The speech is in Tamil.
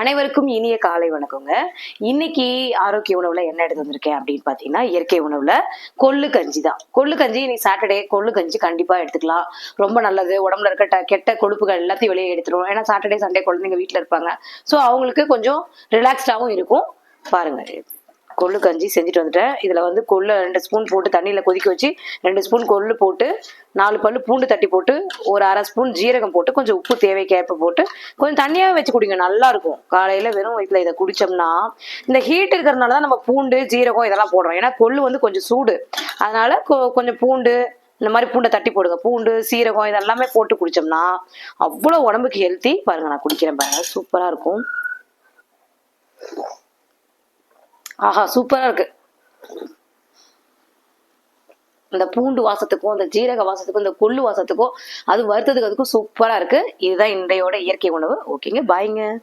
அனைவருக்கும் இனிய காலை வணக்கங்க. இன்னைக்கு ஆரோக்கிய உணவுல என்ன எடுத்து வந்திருக்கேன் அப்படின்னு பாத்தீங்கன்னா, இயற்கை உணவுல கொள்ளு கஞ்சி தான். கொள்ளு கஞ்சி இன்னைக்கு சாட்டர்டே, கொள்ளு கஞ்சி கண்டிப்பா எடுத்துக்கலாம். ரொம்ப நல்லது. உடம்புல இருக்க கெட்ட கொழுப்புகள் எல்லாத்தையும் வெளியே எடுத்துரும். ஏன்னா சாட்டர்டே, சண்டே குழந்தைங்க வீட்டுல இருப்பாங்க. சோ அவங்களுக்கு கொஞ்சம் ரிலாக்ஸ்டாவும் இருக்கும். பாருங்க, கொள்ளு கஞ்சி செஞ்சுட்டு வந்துட்டேன். இதுல வந்து கொள்ளு 2 ஸ்பூன் போட்டு தண்ணியில கொதிக்க வச்சு 2 ஸ்பூன் கொள்ளு போட்டு 4 பல்லு பூண்டு தட்டி போட்டு ஒரு 1/2 ஸ்பூன் ஜீரகம் போட்டு கொஞ்சம் உப்பு தேவைக்கேற்ப போட்டு கொஞ்சம் தண்ணியாவே வச்சு குடிங்க, நல்லா இருக்கும். காலையில வெறும் வயிற்றுல இதை குடிச்சோம்னா, இந்த ஹீட் இருக்கிறதுனாலதான் நம்ம பூண்டு ஜீரகம் இதெல்லாம் போடுறோம். ஏன்னா கொள்ளு வந்து கொஞ்சம் சூடு. அதனால கொஞ்சம் பூண்டு இந்த மாதிரி பூண்டை தட்டி போடுங்க. பூண்டு சீரகம் இதெல்லாமே போட்டு குடிச்சோம்னா அவ்வளவு உடம்புக்கு ஹெல்த்தி. பாருங்க, நான் குடிக்கிறேன் பாருங்க, சூப்பரா இருக்கும். ஆஹா, சூப்பரா இருக்கு. இந்த பூண்டு வாசத்துக்கும் இந்த ஜீரக வாசத்துக்கும் இந்த கொள்ளு வாசத்துக்கும் அது வறுத்ததுக்கு அதுக்கும் சூப்பரா இருக்கு. இதுதான் இன்றையோட இயற்கை உணவு. ஓகேங்க, பாய்ங்க.